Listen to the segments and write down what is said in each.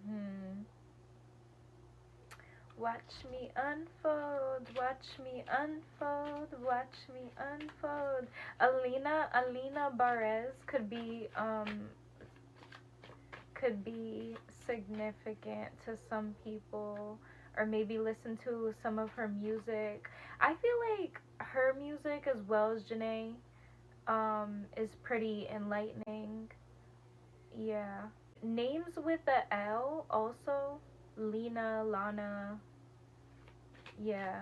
Hmm. Watch me unfold, watch me unfold, watch me unfold. Alina Barez could be significant to some people, or maybe listen to some of her music. I feel like her music as well as Janae is pretty enlightening. Yeah. Names with the L also, Lena, Lana. Yeah.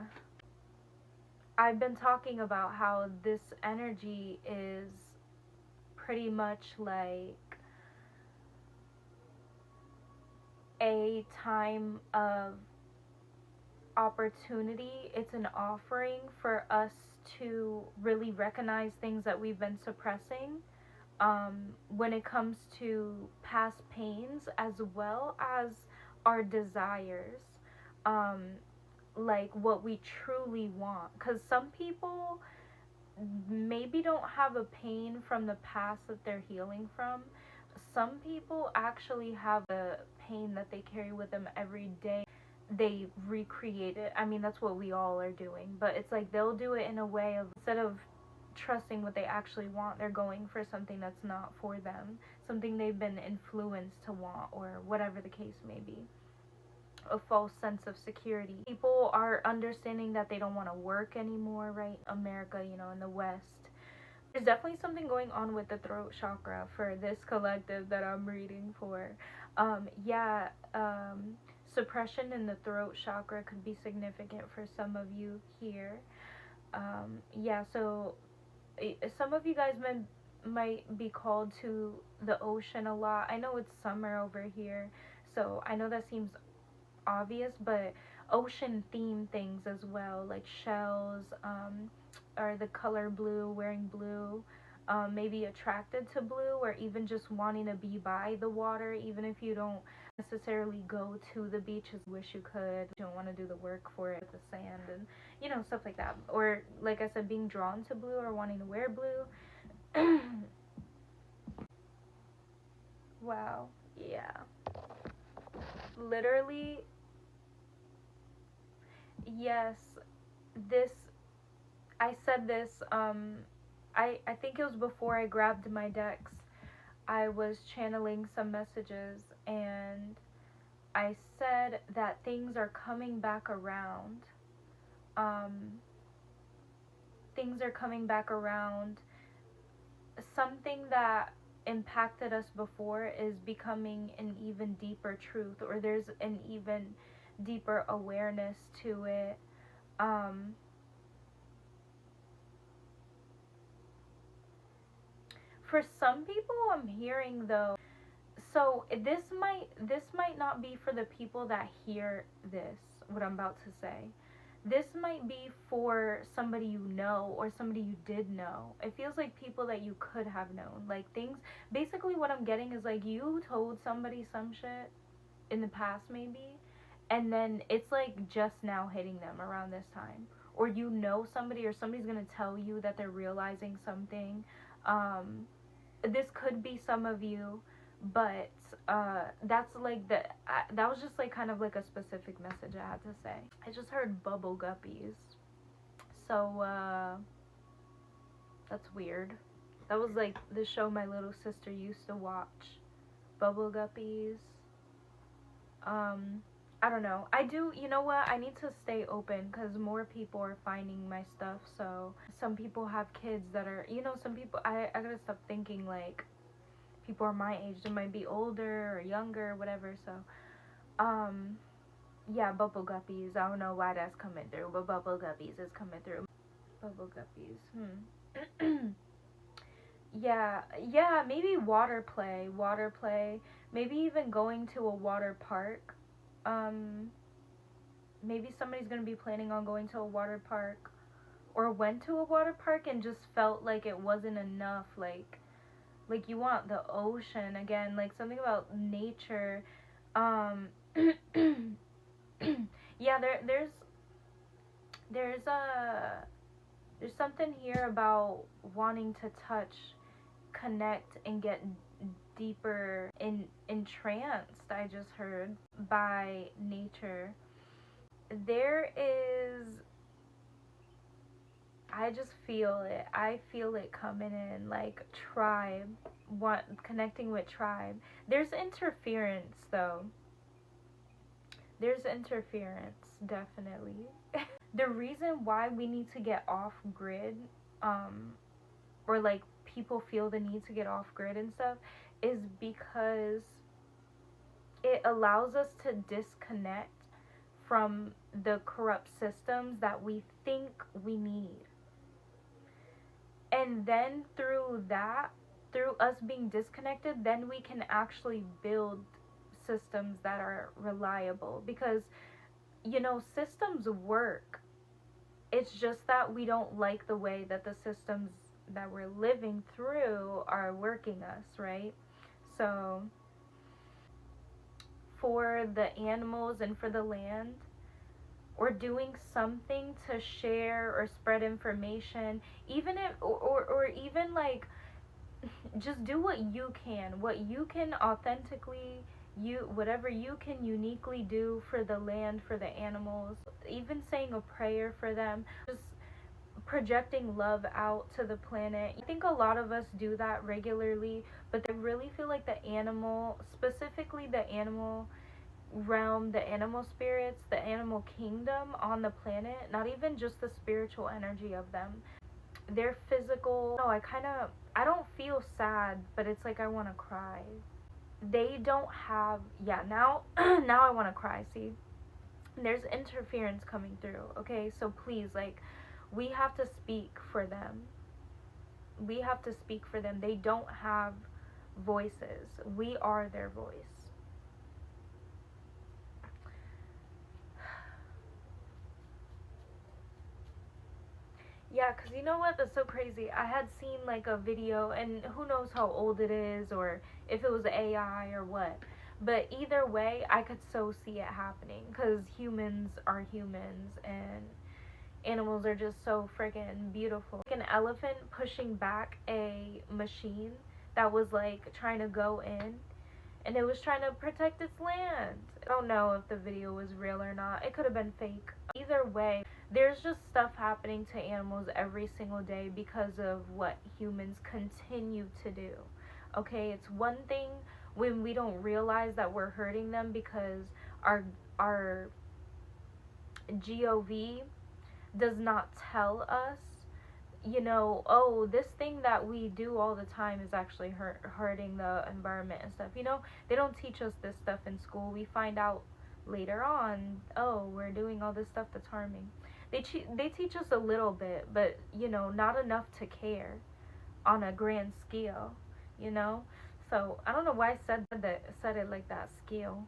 I've been talking about how this energy is pretty much like a time of opportunity. It's an offering for us to really recognize things that we've been suppressing, when it comes to past pains as well as our desires, um, like what we truly want. Because some people maybe don't have a pain from the past that they're healing from. Some people actually have a pain that they carry with them every day. They recreate it. I mean, that's what we all are doing, but it's like they'll do it in a way of, instead of trusting what they actually want, they're going for something that's not for them, something they've been influenced to want, or whatever the case may be. A false sense of security. People are understanding that they don't want to work anymore, right? America, in the West. There's definitely something going on with the throat chakra for this collective that I'm reading for. Yeah, suppression in the throat chakra could be significant for some of you here. Yeah, so some of you guys might be called to the ocean a lot. I know it's summer over here, so I know that seems obvious, but ocean themed things as well, like shells, or the color blue, wearing blue, maybe attracted to blue, or even just wanting to be by the water, even if you don't necessarily go to the beach as you wish you could. You don't want to do the work for it, the sand, and stuff like that. Or like I said, being drawn to blue or wanting to wear blue. Wow. Yeah. Literally, yes. This I said this, I think it was before I grabbed my decks. I was channeling some messages, and I said that things are coming back around. Um, Things are coming back around. Something that impacted us before is becoming an even deeper truth, or there's an even deeper awareness to it. Um, for some people, I'm hearing though, so this might not be for the people that hear this, what I'm about to say. This might be for somebody you know, or somebody you did know. It feels like people that you could have known, like things. Basically what I'm getting is like you told somebody some shit in the past maybe, and then it's like just now hitting them around this time, or somebody, or somebody's gonna tell you that they're realizing something. This could be some of you, but that's like that was just like kind of like a specific message I had to say. I just heard bubble guppies, so that's weird. That was like the show my little sister used to watch, bubble guppies. um I don't know. I do, you know what? I need to stay open because more people are finding my stuff. So some people have kids that are, some people, I gotta stop thinking like people are my age. They might be older or younger or whatever. So, um, yeah, bubble guppies. I don't know why that's coming through, but bubble guppies is coming through. Bubble guppies. Yeah, yeah, maybe water play. Maybe even going to a water park. Um, Maybe somebody's gonna be planning on going to a water park, or went to a water park and just felt like it wasn't enough. Like you want the ocean again, like something about nature. um yeah, there's a there's something here about wanting to touch, connect, and get deeper entranced, I just heard, by nature. There is, I just feel it. I feel it coming in, like tribe, what, connecting with tribe. There's interference though. There's interference, definitely. The reason why we need to get off grid, or like people feel the need to get off grid and stuff, is because it allows us to disconnect from the corrupt systems that we think we need. And then through that, through us being disconnected, then we can actually build systems that are reliable. Because, you know, systems work. It's just that we don't like the way that the systems that we're living through are working us, right? So, for the animals and for the land, or doing something to share or spread information, even if, or even like, just do what you can authentically, you, whatever you can uniquely do for the land, for the animals, even saying a prayer for them, just projecting love out to the planet. I think a lot of us do that regularly, but I really feel like the animal, specifically the animal realm, the animal spirits, the animal kingdom on the planet, not even just the spiritual energy of them, their physical, no, I don't feel sad, but it's like I want to cry. They don't have, yeah, now now I want to cry. See, there's interference coming through. Okay, so please, like, we have to speak for them. We have to speak for them. They don't have voices. We are their voice. Yeah, because you know what? That's so crazy. I had seen like a video, and who knows how old it is, or if it was AI or what. But either way, I could so see it happening because humans are humans, and animals are just so freaking beautiful. Like an elephant pushing back a machine that was like trying to go in, and it was trying to protect its land. I don't know if the video was real or not. It could have been fake. Either way, there's just stuff happening to animals every single day because of what humans continue to do. Okay, it's one thing when we don't realize that we're hurting them because our GOV does not tell us, you know, oh, this thing that we do all the time is actually hurting the environment and stuff. You know, they don't teach us this stuff in school. We find out later on, oh, we're doing all this stuff that's harming. They teach us a little bit, but you know, not enough to care on a grand scale. You know, so I don't know why I said it like that, scale.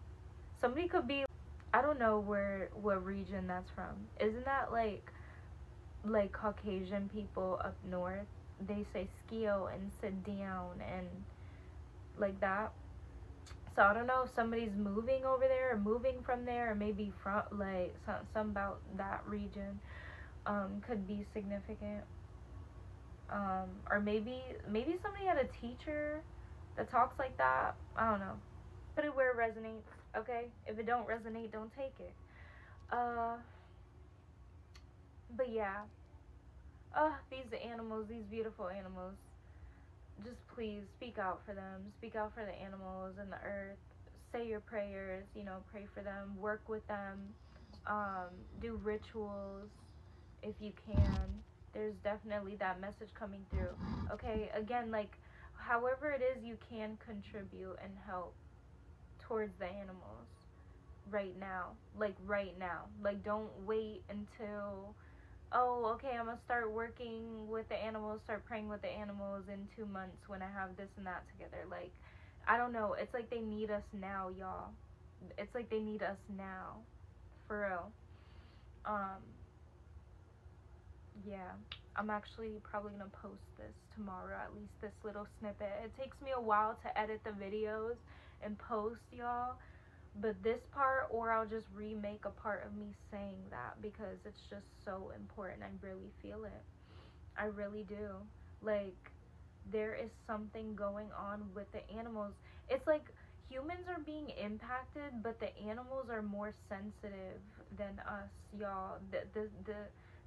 Somebody could be, I don't know what region that's from. Isn't that like Caucasian people up north? They say skio and sit down and like that. So I don't know if somebody's moving over there or moving from there, or maybe from like some about that region could be significant. Or maybe somebody had a teacher that talks like that. I don't know. Put it where it resonates. Okay, if it don't resonate, don't take it. Uh, but yeah. These animals, these beautiful animals. Just please speak out for them. Speak out for the animals and the earth. Say your prayers. You know, pray for them. Work with them. Do rituals if you can. There's definitely that message coming through. Okay, again, like, however it is you can contribute and help towards the animals right now. Like, right now. Like, don't wait until, oh, okay, I'm gonna start working with the animals, start praying with the animals in 2 months when I have this and that together. Like, I don't know. It's like they need us now, y'all. It's like they need us now. For real. Um, yeah. I'm actually probably gonna post this tomorrow, at least this little snippet. It takes me a while to edit the videos and post, y'all. But this part, or I'll just remake a part of me saying that because it's just so important. I really feel it. I really do. Like, there is something going on with the animals. It's like humans are being impacted, but the animals are more sensitive than us, y'all.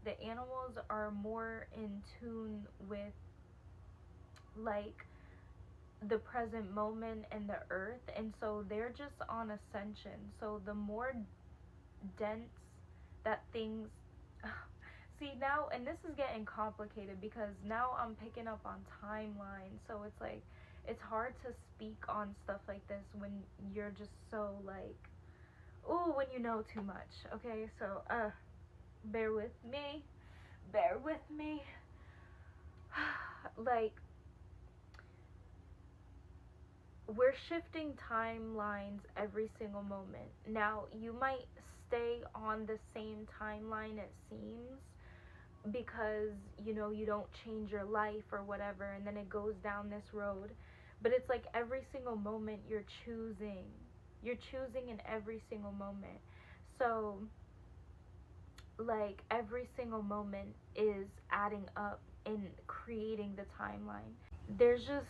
The animals are more in tune with like the present moment and the earth, and so they're just on ascension. So the more dense that things see now, and this is getting complicated because now I'm picking up on timelines, so it's like it's hard to speak on stuff like this when you're just so like, ooh, when you know too much. Okay, so bear with me, bear with me. Like, we're shifting timelines every single moment. Now, you might stay on the same timeline, it seems, because you don't change your life or whatever, and then it goes down this road. But it's like every single moment you're choosing in every single moment. So like every single moment is adding up and creating the timeline. There's just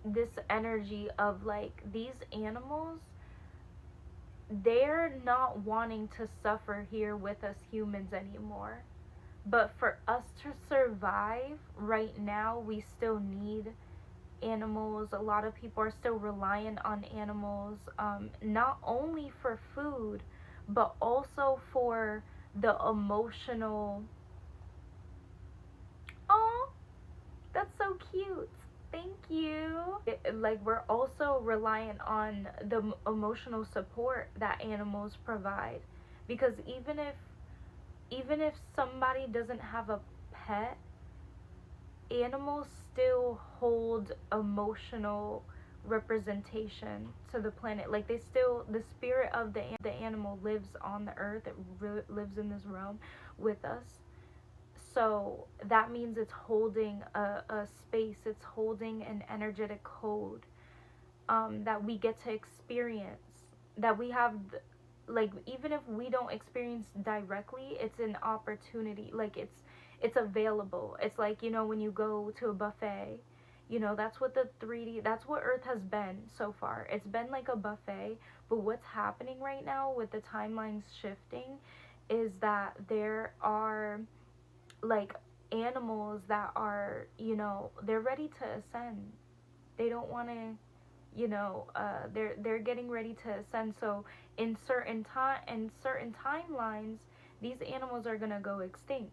this energy of like these animals, they're not wanting to suffer here with us humans anymore. But for us to survive right now, we still need animals. A lot of people are still reliant on animals, not only for food, but also for the emotional. Oh, that's so cute. Thank you. Like, we're also reliant on the emotional support that animals provide, because even if somebody doesn't have a pet, animals still hold emotional representation to the planet. Like, the spirit of the animal lives on the earth. It lives in this realm with us. So that means it's holding a space, it's holding an energetic code, that we get to experience, that we have, like, even if we don't experience directly, it's an opportunity. Like, it's available. It's like, when you go to a buffet, that's what that's what Earth has been so far. It's been like a buffet. But what's happening right now with the timelines shifting is that there are like animals that are, they're ready to ascend. They don't want to, they're getting ready to ascend. So in certain timelines, these animals are going to go extinct.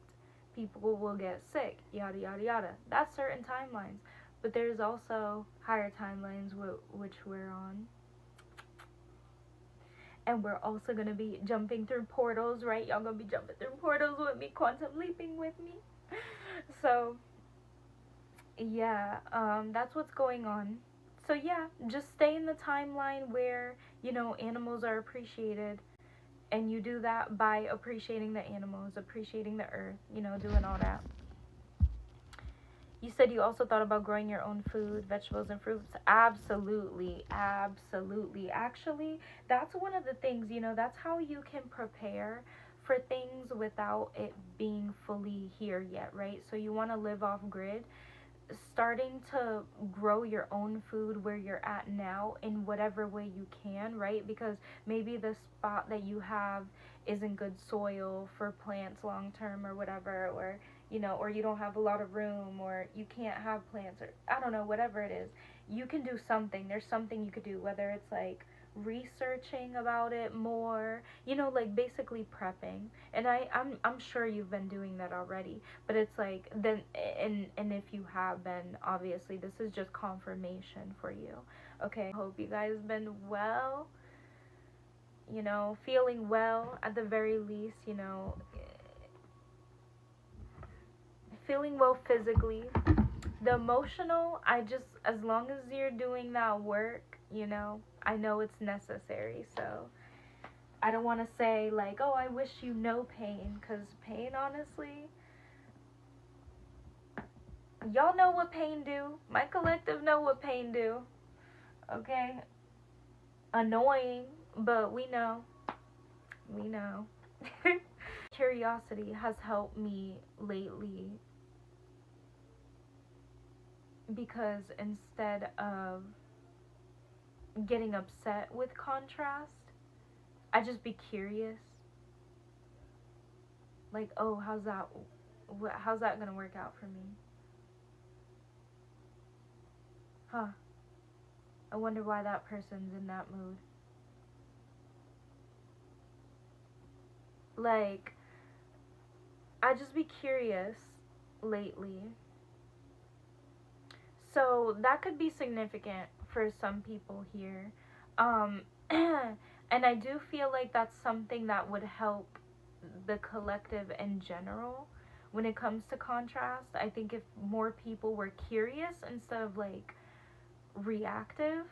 People will get sick, yada yada yada. That's certain timelines. But there's also higher timelines which we're on. And we're also going to be jumping through portals, right? Y'all going to be jumping through portals with me, quantum leaping with me. So yeah, that's what's going on. So yeah, just stay in the timeline where, animals are appreciated, and you do that by appreciating the animals, appreciating the earth, doing all that. You said you also thought about growing your own food, vegetables and fruits. Absolutely, absolutely. Actually, that's one of the things, that's how you can prepare for things without it being fully here yet, right? So you want to live off grid. Starting to grow your own food where you're at now in whatever way you can, right? Because maybe the spot that you have isn't good soil for plants long term or whatever, or or you don't have a lot of room, or you can't have plants, or I don't know, whatever it is. You can do something. There's something you could do, whether it's like researching about it more, like basically prepping. And I'm sure you've been doing that already, but it's like, then, and if you have been, obviously this is just confirmation for you. Okay, hope you guys been well, feeling well at the very least, feeling well physically. The emotional, as long as you're doing that work, I know it's necessary. So I don't want to say like, oh, I wish you no pain, because pain, honestly, y'all know what pain do. My collective know what pain do. Okay? Annoying, but we know. Curiosity has helped me lately because instead of getting upset with contrast, I just be curious. Like, oh, how's that gonna work out for me? Huh. I wonder why that person's in that mood. Like, I just be curious lately. So that could be significant for some people here. Um, and I do feel like that's something that would help the collective in general when it comes to contrast. I think if more people were curious instead of like reactive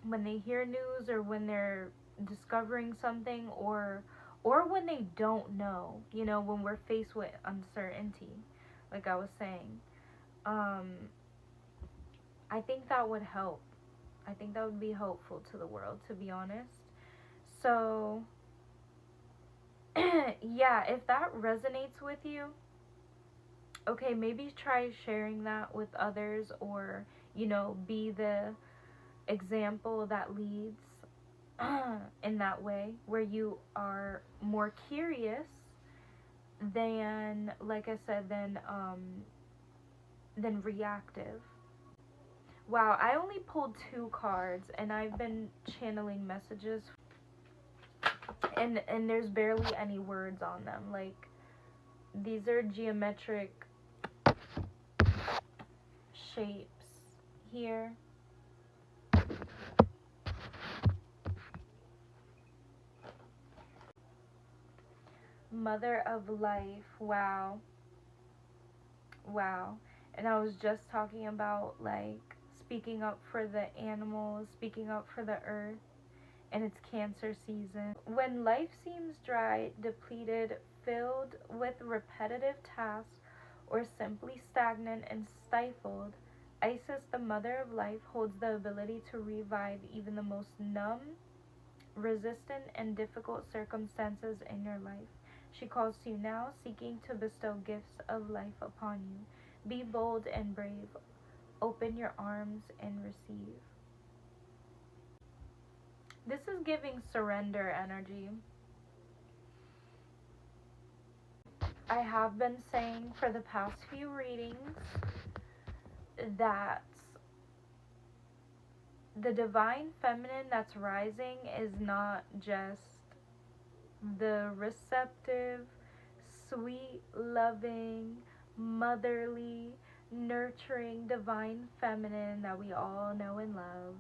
when they hear news or when they're discovering something, or when they don't know, when we're faced with uncertainty, like I was saying. um I think that would help. I think that would be helpful to the world, to be honest. So yeah, if that resonates with you, okay, maybe try sharing that with others, or be the example that leads in that way, where you are more curious than, like I said, than reactive. Wow, I only pulled 2 cards, and I've been channeling messages, and there's barely any words on them. Like, these are geometric shapes here. Mother of life. Wow. Wow. And I was just talking about, like, speaking up for the animals, speaking up for the earth, and it's Cancer season. When life seems dry, depleted, filled with repetitive tasks, or simply stagnant and stifled, Isis, the mother of life, holds the ability to revive even the most numb, resistant, and difficult circumstances in your life. She calls to you now, seeking to bestow gifts of life upon you. Be bold and brave. Open your arms and receive. This is giving surrender energy. I have been saying for the past few readings that the divine feminine that's rising is not just the receptive, sweet, loving, motherly, nurturing divine feminine that we all know and love.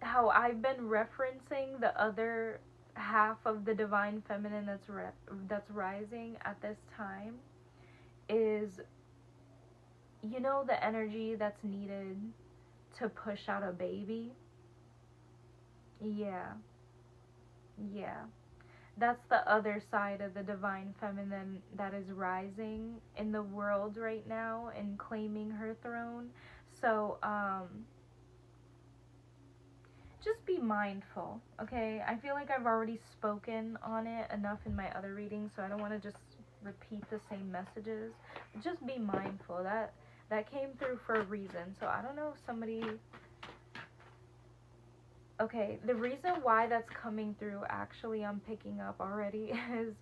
How I've been referencing the other half of the divine feminine that's rising at this time is, the energy that's needed to push out a baby. Yeah. That's the other side of the divine feminine that is rising in the world right now and claiming her throne. So just be mindful, okay? I feel like I've already spoken on it enough in my other readings, so I don't want to just repeat the same messages. Just be mindful. That came through for a reason. So I don't know if somebody... Okay, the reason why that's coming through, actually, I'm picking up already, is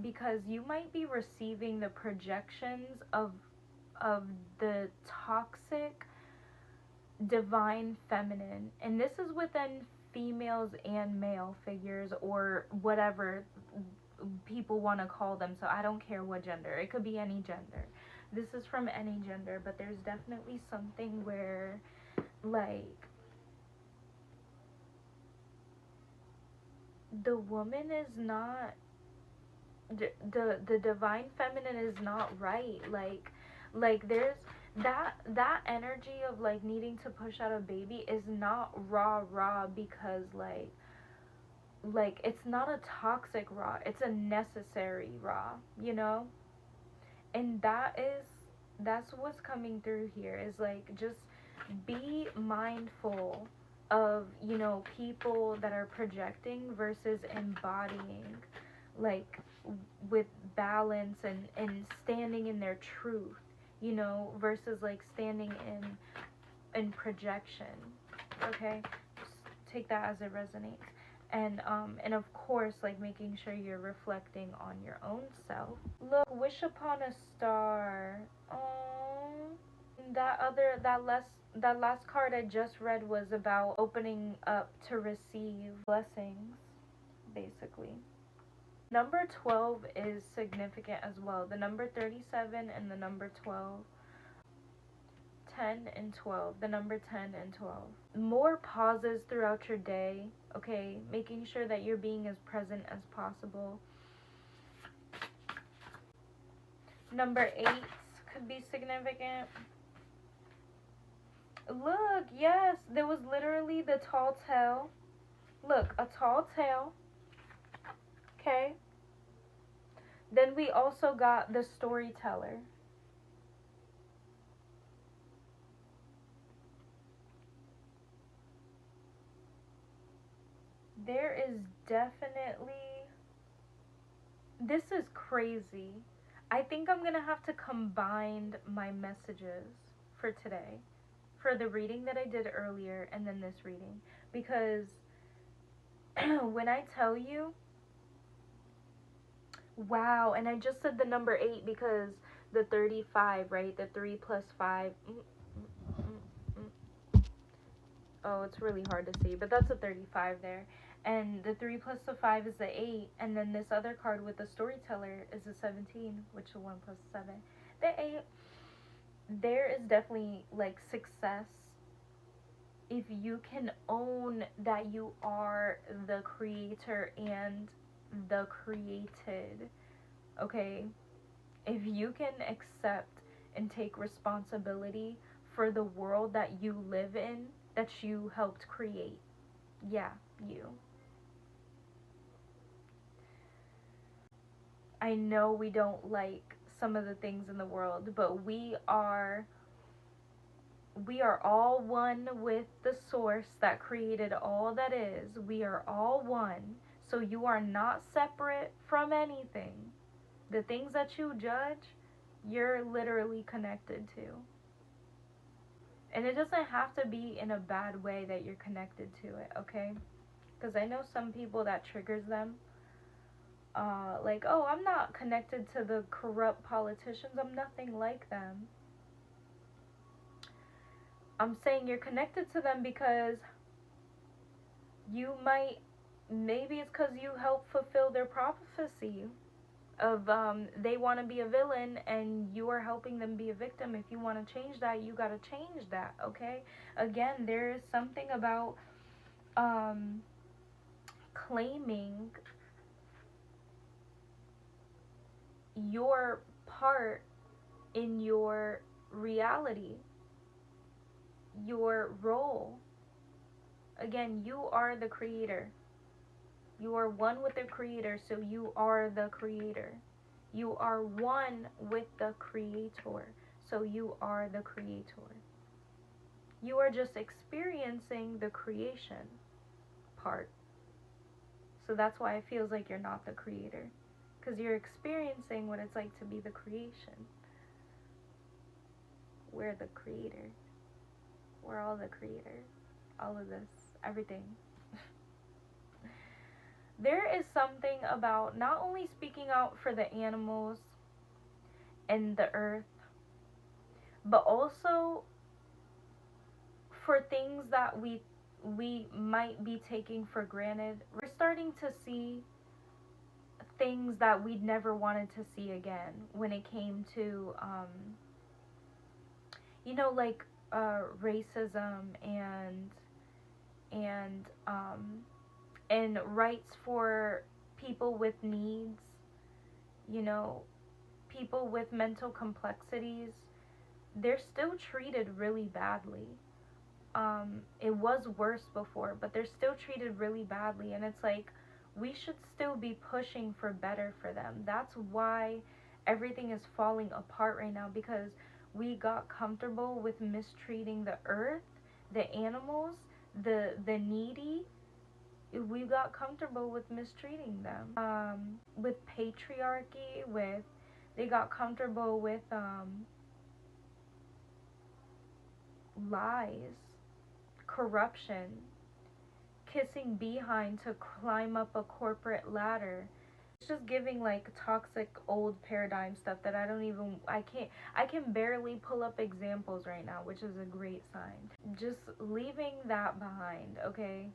because you might be receiving the projections of the toxic divine feminine, and this is within females and male figures, or whatever people want to call them. So I don't care what gender, it could be any gender. This is from any gender, but there's definitely something where, like, the woman is not, the divine feminine is not right. Like there's that energy of, like, needing to push out a baby is not raw because like it's not a toxic raw, it's a necessary raw, and that's what's coming through here, is like, just be mindful of, people that are projecting versus embodying. Like, with balance and standing in their truth, you know, versus like standing in projection. Okay, just take that as it resonates. And of course, like making sure you're reflecting on your own self. Look, wish upon a star. Oh, that last card I just read was about opening up to receive blessings, basically. Number 12 is significant as well. The number 37 and the number 12. 10 and 12. The number 10 and 12. More pauses throughout your day, okay? Making sure that you're being as present as possible. Number 8 could be significant. Look, yes, there was literally the tall tale. Look, a tall tale. Okay. Then we also got the storyteller. There is definitely... This is crazy. I think I'm going to have to combine my messages for today. For the reading that I did earlier and then this reading. Because when I tell you... Wow, and I just said the number 8 because the 35, right? The 3 plus 5. Oh, it's really hard to see, but that's a 35 there. And the 3 plus the 5 is the 8, and then this other card with the storyteller is a 17, which is 1 plus 7. The 8, there is definitely, like, success if you can own that you are the creator and the created, okay? If you can accept and take responsibility for the world that you live in, that you helped create. Yeah, you. I know we don't like some of the things in the world, but we are all one with the source that created all that is. We are all one. So you are not separate from anything. The things that you judge, you're literally connected to. And it doesn't have to be in a bad way that you're connected to it, okay? Because I know some people that triggers them. Like, oh, I'm not connected to the corrupt politicians. I'm nothing like them. I'm saying you're connected to them because you might, maybe it's because you help fulfill their prophecy of they want to be a villain and you are helping them be a victim. If you want to change that, you got to change that, okay? Again, there is something about claiming your part in your reality, your role. Again, you are the creator. You are one with the creator, so you are the creator. You are one with the creator, so you are the creator. You are just experiencing the creation part. So that's why it feels like you're not the creator, because you're experiencing what it's like to be the creation. We're the creator. We're all the creator. All of this, everything. There is something about not only speaking out for the animals and the earth, but also for things that we might be taking for granted. We're starting to see things that we'd never wanted to see again when it came to, you know, like racism and rights for people with needs, you know, people with mental complexities. They're still treated really badly. It was worse before, but they're still treated really badly, and it's like we should still be pushing for better for them. That's why everything is falling apart right now, because we got comfortable with mistreating the earth, the animals, the needy. we got comfortable with mistreating them, with patriarchy, with they got comfortable with lies, corruption, kissing behind to climb up a corporate ladder. It's just giving like toxic old paradigm stuff that I can barely pull up examples right now, which is a great sign. Just leaving that behind, okay?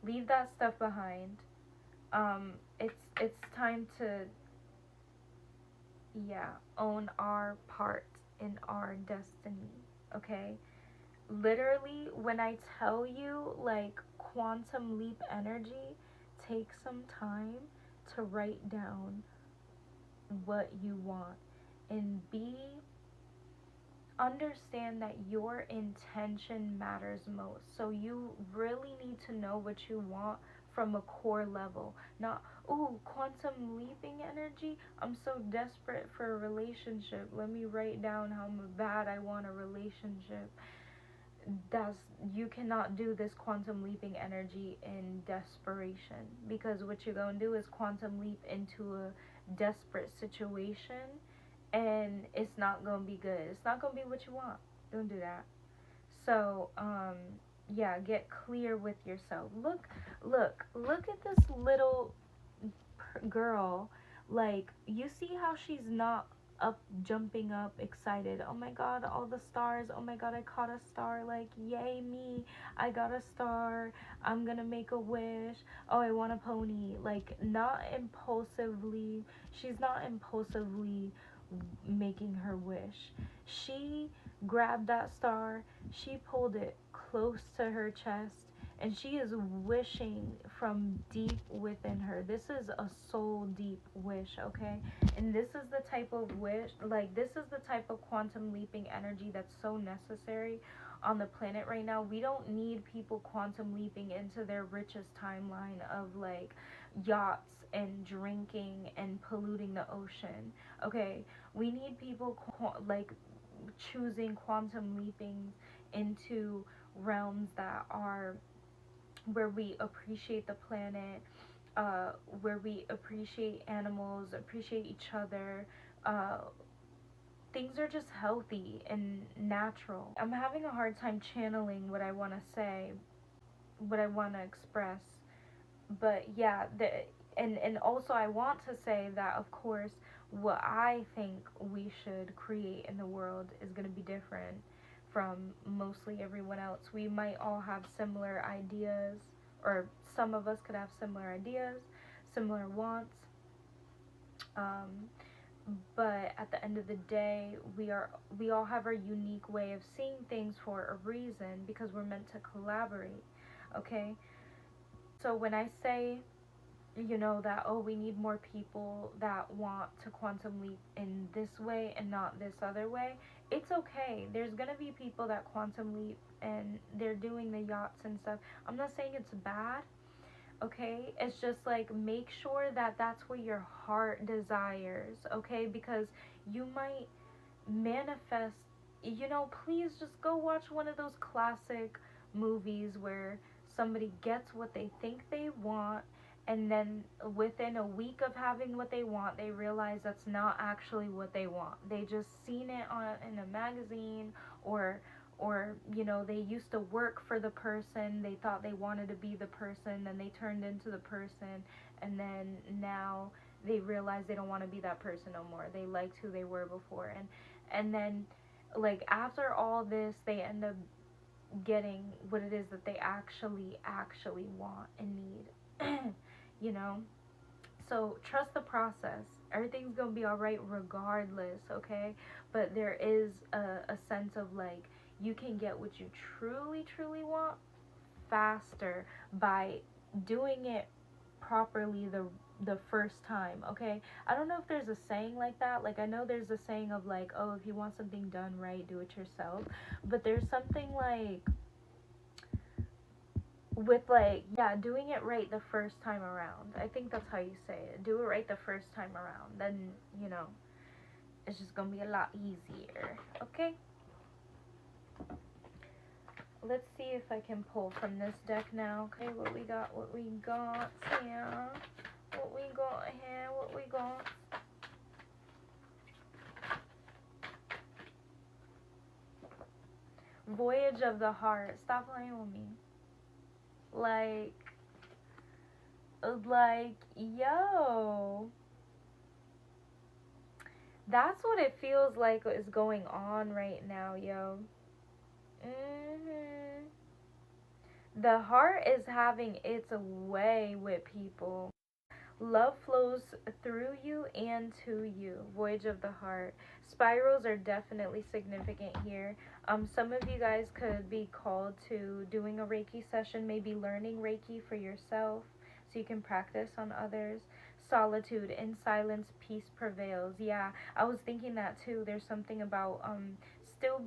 Leave that stuff behind. It's time to, yeah, own our part in our destiny, okay? Literally, when I tell you like quantum leap energy, take some time to write down what you want and understand that your intention matters most. So you really need to know what you want from a core level. Not, ooh, quantum leaping energy. I'm so desperate for a relationship. Let me write down how bad I want a relationship. That's You cannot do this quantum leaping energy in desperation, because what you're going to do is quantum leap into a desperate situation, and it's not going to be good. It's not going to be what you want. Don't do that. So yeah, get clear with yourself. Look at this little girl. Like, you see how she's not up, jumping up, excited. Oh my god, all the stars. Oh my god, I caught a star. Like, yay me, I got a star. I'm gonna make a wish. Oh, I want a pony. Like, not impulsively. She's not impulsively making her wish. She grabbed that star, she pulled it close to her chest, and she is wishing from deep within her. This is a soul deep wish, okay? And this is the type of wish, like, this is the type of quantum leaping energy that's so necessary on the planet right now. We don't need people quantum leaping into their richest timeline of like yachts and drinking and polluting the ocean, okay? We need people like choosing quantum leaping into realms that are where we appreciate the planet, where we appreciate animals, appreciate each other. Things are just healthy and natural. I'm having a hard time channeling what I want to say, what I want to express. But yeah, and also I want to say that, of course, what I think we should create in the world is going to be different from mostly everyone else. We might all have similar ideas, or some of us could have similar ideas, similar wants. But at the end of the day, we all have our unique way of seeing things for a reason, because we're meant to collaborate, okay? So when I say, that, oh, we need more people that want to quantum leap in this way and not this other way, it's okay. There's gonna be people that quantum leap and they're doing the yachts and stuff. I'm not saying it's bad, okay? It's just like, make sure that that's what your heart desires, okay? Because you might manifest, please just go watch one of those classic movies where somebody gets what they think they want, and then within a week of having what they want, they realize that's not actually what they want. They just seen it in a magazine, or they used to work for the person, they thought they wanted to be the person, then they turned into the person, and then now they realize they don't want to be that person no more. They liked who they were before, and then, like, after all this, they end up getting what it is that they actually want and need. So trust the process. Everything's gonna be all right regardless, okay? But there is a sense of like, you can get what you truly want faster by doing it properly the first time, okay? I don't know if there's a saying like that. Like, I know there's a saying of like, oh, if you want something done right, do it yourself. But there's something like with, like, yeah, doing it right the first time around. I think that's how you say it. Do it right the first time around. Then, it's just gonna be a lot easier, okay? let's see if I can pull from this deck now. Okay, what we got here. What we got here, what we got. Voyage of the heart. Stop playing with me. Like, yo. That's what it feels like is going on right now, yo. The heart is having its way with people. Love flows through you and to you. Voyage of the heart. Spirals are definitely significant here. Some of you guys could be called to doing a Reiki session, maybe learning Reiki for yourself so you can practice on others. Solitude. In silence, peace prevails. Yeah, I was thinking that too. There's something about still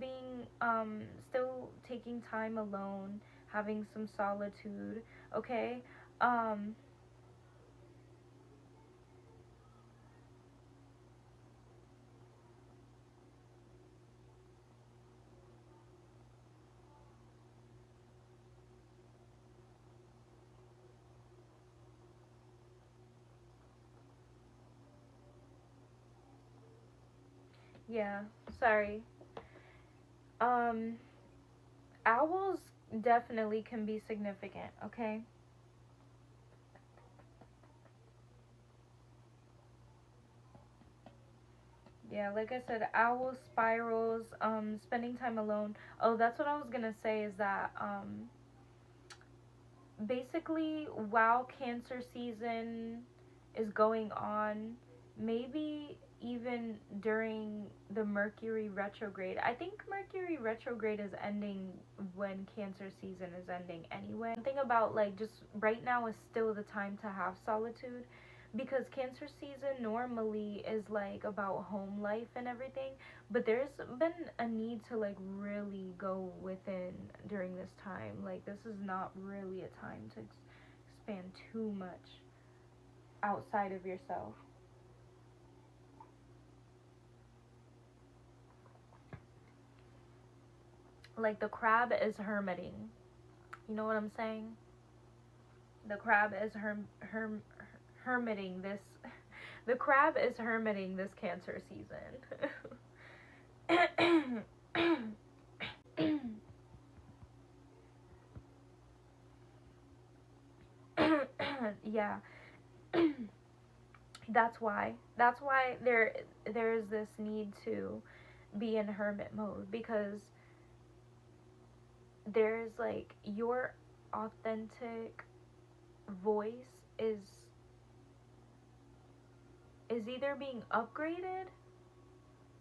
taking time alone, having some solitude. Okay. Yeah, sorry. Um, Owls definitely can be significant, okay? Yeah, like I said, owls, spirals, spending time alone. Oh, that's what I was gonna say is that, basically, while Cancer season is going on, maybe even during the Mercury retrograde. I think Mercury retrograde is ending when Cancer season is ending anyway. Something about like just right now is still the time to have solitude because Cancer season normally is like about home life and everything, but there's been a need to like really go within during this time. Like this is not really a time to expand too much outside of yourself. Like the crab is hermiting. You know what I'm saying? The crab is hermiting this. The crab is hermiting this Cancer season. Yeah. That's why there's this need to be in hermit mode because there's like your authentic voice is either being upgraded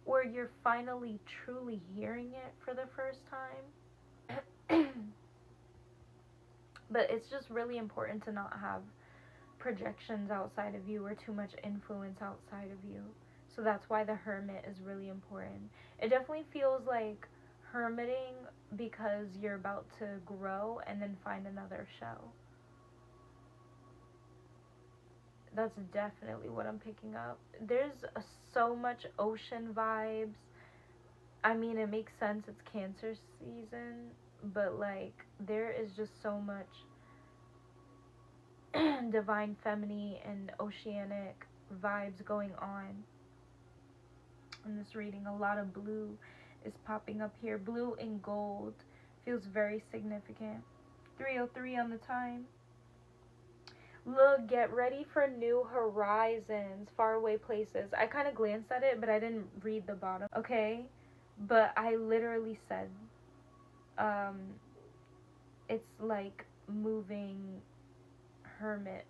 or you're finally truly hearing it for the first time. But it's just really important to not have projections outside of you or too much influence outside of you. So that's why the hermit is really important. It definitely feels like hermiting because you're about to grow and then find another shell. That's definitely what I'm picking up. There's so much ocean vibes. I mean, it makes sense, it's Cancer season, but like, there is just so much divine feminine and oceanic vibes going on in this reading. A lot of blue is popping up here. Blue and gold feels very significant. 303 on the time. Look, get ready for new horizons, faraway places. I kind of glanced at it, but I didn't read the bottom. Okay, but I literally said, um, it's like moving hermit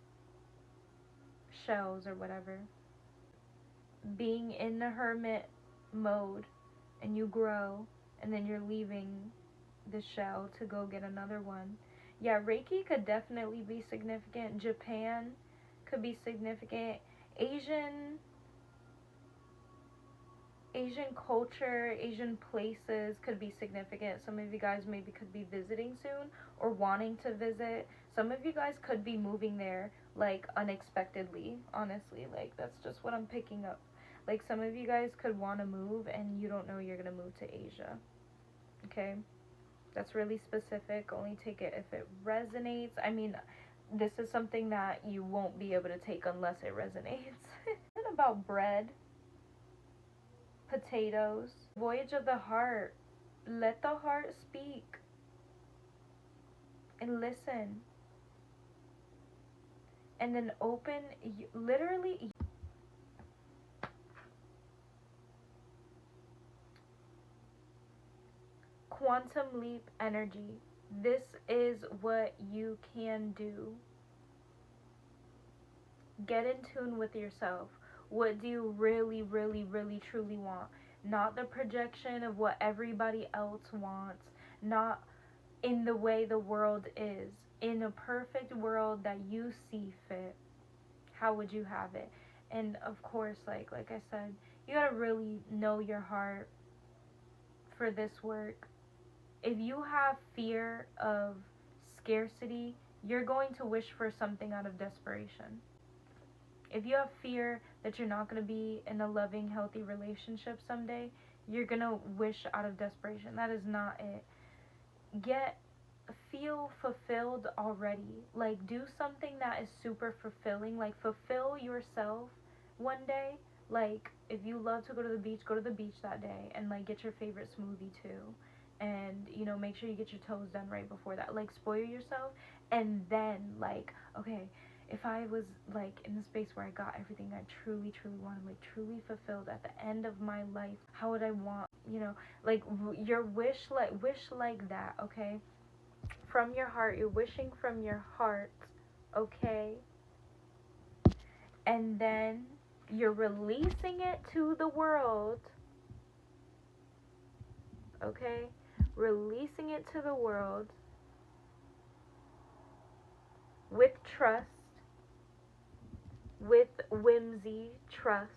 shells or whatever. Being in the hermit mode and you grow and then you're leaving the shell to go get another one. Yeah, Reiki could definitely be significant. Japan could be significant. Asian culture, Asian places could be significant. Some of you guys maybe could be visiting soon or wanting to visit. Some of you guys could be moving there like unexpectedly, honestly. Like that's just what I'm picking up. Like some of you guys could want to move and you don't know you're going to move to Asia. Okay? That's really specific. Only take it if it resonates. I mean, this is something that you won't be able to take unless it resonates. It's about bread, potatoes, voyage of the heart. Let the heart speak and listen. And then open, literally, quantum leap energy. This is what you can do. Get in tune with yourself. What do you really, really, really, truly want? Not the projection of what everybody else wants. Not in the way the world is. In a perfect world that you see fit. How would you have it? And of course, like I said, you gotta really know your heart for this work. If you have fear of scarcity, you're going to wish for something out of desperation. If you have fear that you're not going to be in a loving, healthy relationship someday, you're going to wish out of desperation. That is not it. Feel fulfilled already. Like, do something that is super fulfilling. Like, fulfill yourself one day. Like, if you love to go to the beach that day and, like, get your favorite smoothie too. And, you know, make sure you get your toes done right before that. Like, spoil yourself. And then, like, okay, if I was, like, in the space where I got everything I truly, truly wanted, like, truly fulfilled at the end of my life, how would I want, you know, like, your wish like that, okay? From your heart, you're wishing from your heart, okay? And then you're releasing it to the world, okay? Releasing it to the world with trust, with whimsy, trust.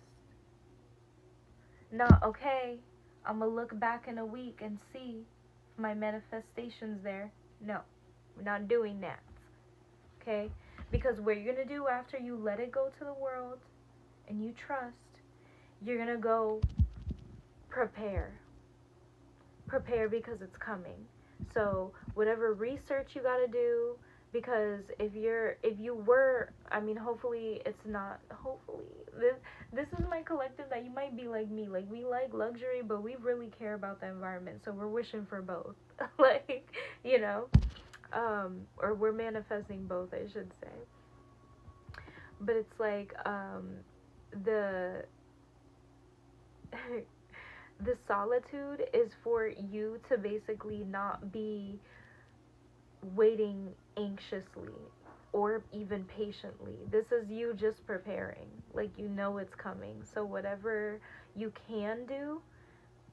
Not, okay, I'm gonna look back in a week and see if my manifestation's there. No, we're not doing that, okay? Because what you're gonna do after you let it go to the world and you trust, you're gonna go prepare because it's coming. So whatever research you gotta do, because hopefully it's not, hopefully this is my collective that you might be like me. Like, we like luxury, but we really care about the environment, so we're wishing for both. Like, you know, or we're manifesting both, I should say. But it's like, the the solitude is for you to basically not be waiting anxiously or even patiently. This is you just preparing. Like, you know it's coming. So whatever you can do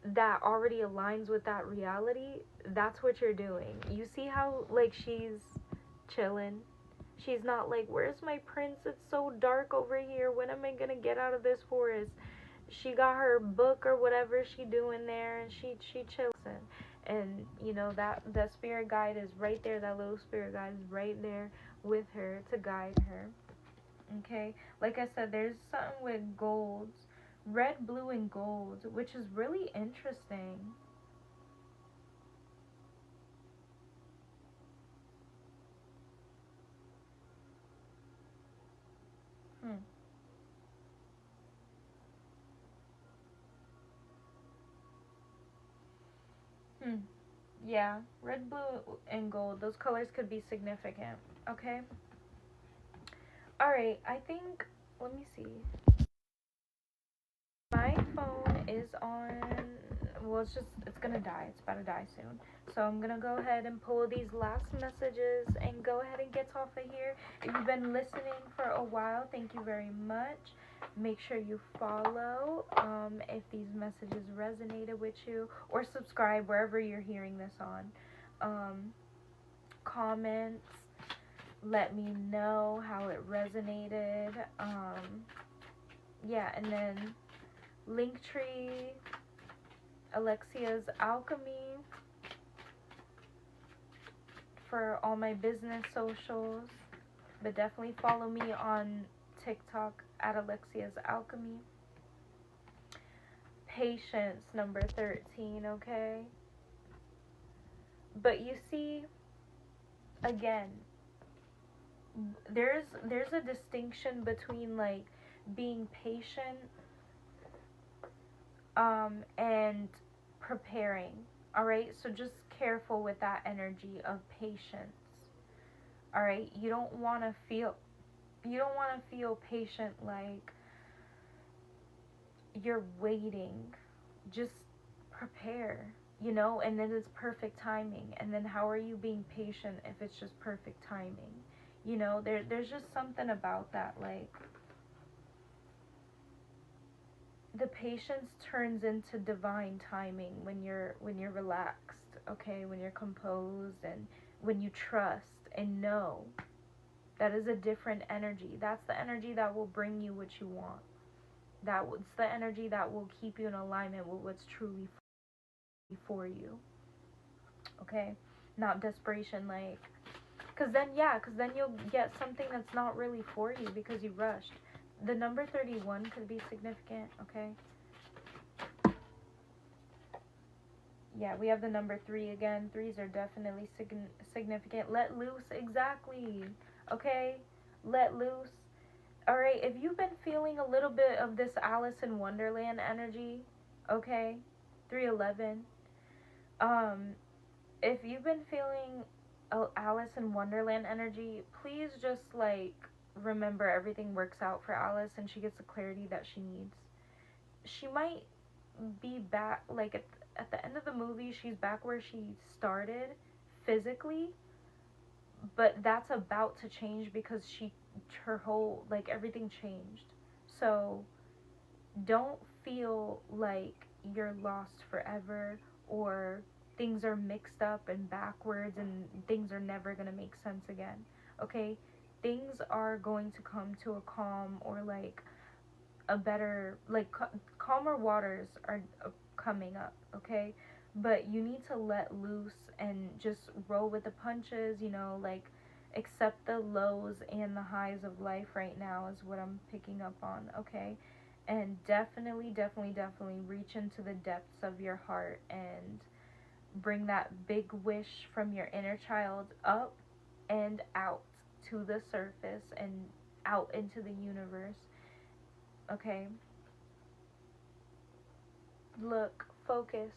that already aligns with that reality, that's what you're doing. You see how, like, she's chilling. She's not like, where's my prince? It's so dark over here. When am I gonna get out of this forest? She got her book or whatever she doing there, and she chills. And you know, that spirit guide is right there. That little spirit guide is right there with her to guide her. Okay, like I said, there's something with golds, red, blue, and gold, which is really interesting. Yeah, red, blue, and gold. Those colors could be significant. Okay. Alright, I think, let me see. My phone is on, well, it's gonna die. It's about to die soon. So I'm gonna go ahead and pull these last messages and go ahead and get off of here. If you've been listening for a while, thank you very much. Make sure you follow if these messages resonated with you, or subscribe wherever you're hearing this on. Comments, let me know how it resonated. Yeah, and then Linktree, Alexia's Alchemy for all my business socials, but definitely follow me on TikTok at Alexia's Alchemy. Patience, number 13, okay? But you see, again, there's a distinction between like being patient and preparing. All right? So just careful with that energy of patience. All right? You don't want to feel patient like you're waiting. Just prepare, and then it's perfect timing. And then how are you being patient if it's just perfect timing? There's just something about that, like the patience turns into divine timing when you're relaxed, okay? When you're composed and when you trust and know. That is a different energy. That's the energy that will bring you what you want. That's the energy that will keep you in alignment with what's truly for you. Okay? Not desperation, like, because then you'll get something that's not really for you because you rushed. The number 31 could be significant, okay? Yeah, we have the number 3 again. Threes are definitely significant. Let loose, exactly. Okay? Let loose. Alright, if you've been feeling a little bit of this Alice in Wonderland energy, okay? 311. If you've been feeling Alice in Wonderland energy, please just like remember everything works out for Alice and she gets the clarity that she needs. She might be back, like at the end of the movie, she's back where she started physically, but that's about to change because her whole, like, everything changed. So don't feel like you're lost forever or things are mixed up and backwards and things are never going to make sense again. Okay? Things are going to come to a calm, or like a better, like calmer waters are coming up, okay? But you need to let loose and just roll with the punches, like accept the lows and the highs of life right now is what I'm picking up on, okay? And definitely, definitely, definitely reach into the depths of your heart and bring that big wish from your inner child up and out to the surface and out into the universe, okay? Look, focus.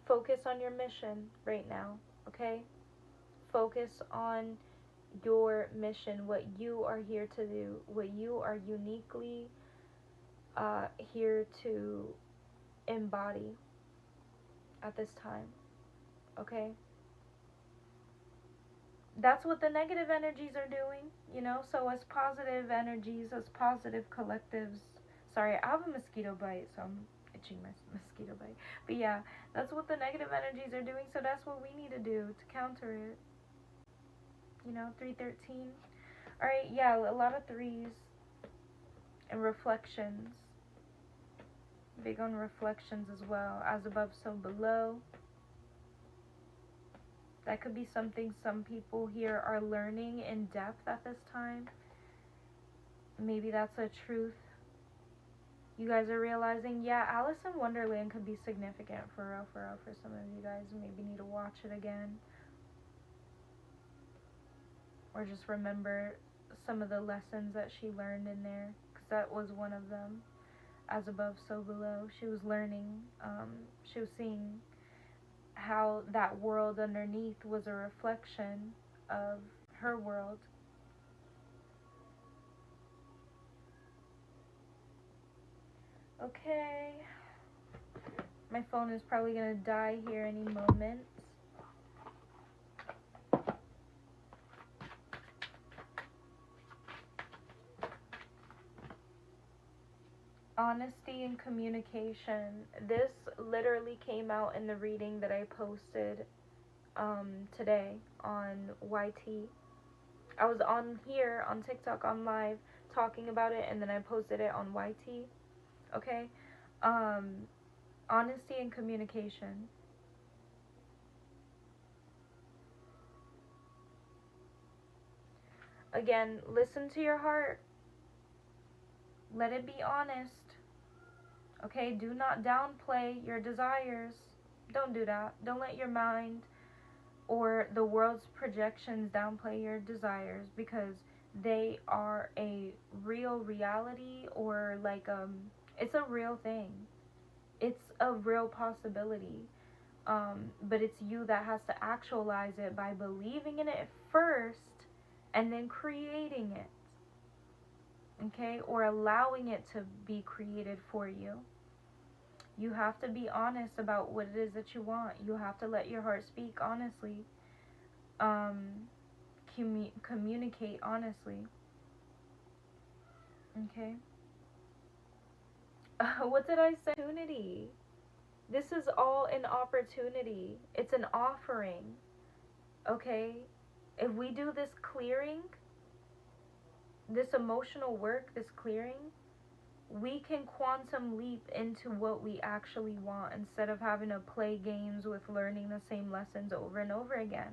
Focus on your mission right now, okay? Focus on your mission, what you are here to do, what you are uniquely here to embody at this time, okay? That's what the negative energies are doing, so as positive energies, as positive collectives. Sorry, I have a mosquito bite, so I'm itching my mosquito bite. But yeah, that's what the negative energies are doing, so that's what we need to do to counter it. 313. Alright, yeah, a lot of threes and reflections. Big on reflections as well. As above, so below. That could be something some people here are learning in depth at this time. Maybe that's a truth you guys are realizing. Yeah, Alice in Wonderland could be significant for real, for some of you guys. Maybe need to watch it again. Or just remember some of the lessons that she learned in there, because that was one of them. As above, so below. She was learning. She was seeing how that world underneath was a reflection of her world. Okay. My phone is probably going to die here any moment. Honesty and communication. This literally came out in the reading that I posted today on YT. I was on here on TikTok on live talking about it, and then I posted it on YT. Okay? Honesty and communication. Again, listen to your heart. Let it be honest. Okay? Do not downplay your desires. Don't do that. Don't let your mind or the world's projections downplay your desires because they are a real reality, or like it's a real thing. It's a real possibility. But it's you that has to actualize it by believing in it first and then creating it. Okay? Or allowing it to be created for you. You have to be honest about what it is that you want. You have to let your heart speak honestly. Communicate honestly. Okay? What did I say? Opportunity. This is all an opportunity. It's an offering. Okay? If we do this clearing, this emotional work, this clearing, we can quantum leap into what we actually want instead of having to play games with learning the same lessons over and over again.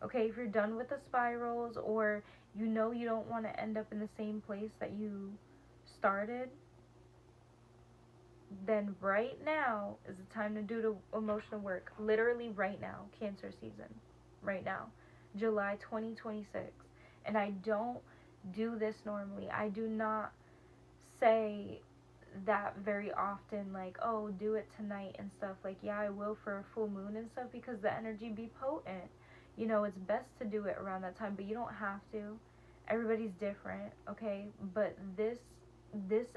Okay, if you're done with the spirals, or you know you don't want to end up in the same place that you started, then right now is the time to do the emotional work. Literally right now, Cancer season. Right now. July 2026. And I don't do this normally. I do not say that very often, like, oh, do it tonight and stuff. Like, yeah, I will for a full moon and stuff, because the energy be potent. You know, it's best to do it around that time, but you don't have to. Everybody's different, okay? But this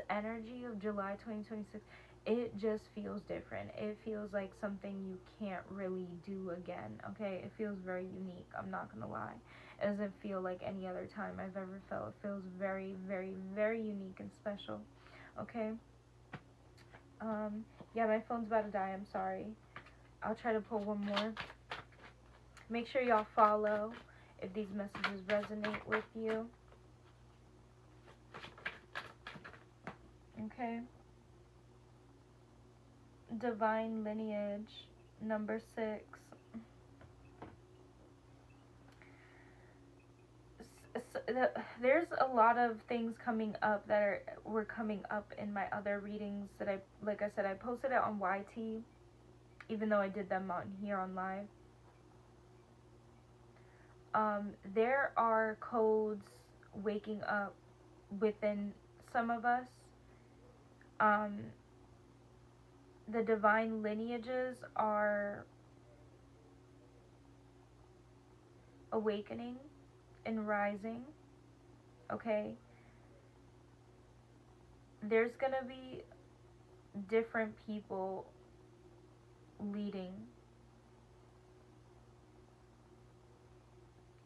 energy of July 2026, it just feels different. It feels like something you can't really do again, okay? It feels very unique, I'm not gonna lie. It doesn't feel like any other time I've ever felt. It feels very, very, very unique and special, okay? Yeah, my phone's about to die, I'm sorry. I'll try to pull one more. Make sure y'all follow if these messages resonate with you. Okay. Divine lineage, number 6. There's a lot of things coming up that were coming up in my other readings that like I said, I posted it on YT, even though I did them on here on live. There are codes waking up within some of us. The divine lineages are awakening and rising. Okay? There's gonna be different people leading.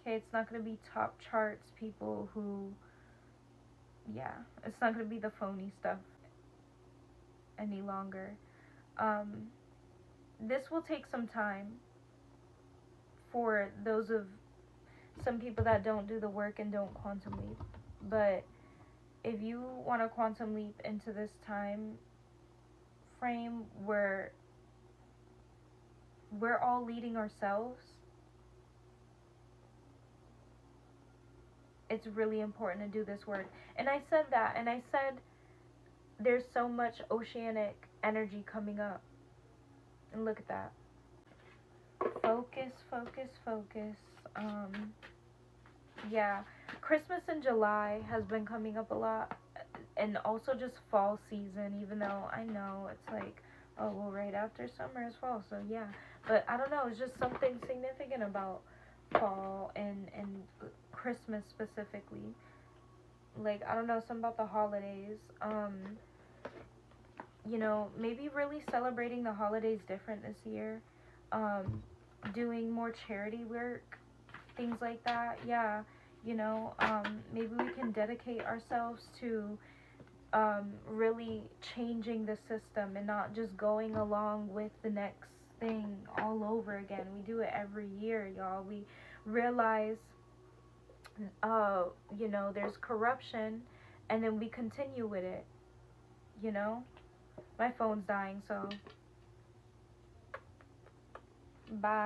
Okay, it's not gonna be top charts people who, yeah, it's not gonna be the phony stuff any longer. This will take some time for those of some people that don't do the work and don't quantum leap. But if you want to quantum leap into this time frame where we're all leading ourselves, it's really important to do this work. And I said that, and I said there's so much oceanic energy coming up. And look at that. Focus, focus, focus. Yeah, Christmas in July has been coming up a lot, and also just fall season, even though I know it's like, oh, well, right after summer is fall, so yeah. But I don't know, it's just something significant about fall and Christmas specifically. Like, I don't know, something about the holidays. You know, maybe really celebrating the holidays different this year. Doing more charity work, things like that. Yeah, you know, maybe we can dedicate ourselves to really changing the system and not just going along with the next thing all over again. We do it every year, y'all. We realize, you know, there's corruption, and then we continue with it, you know. My phone's dying, so bye.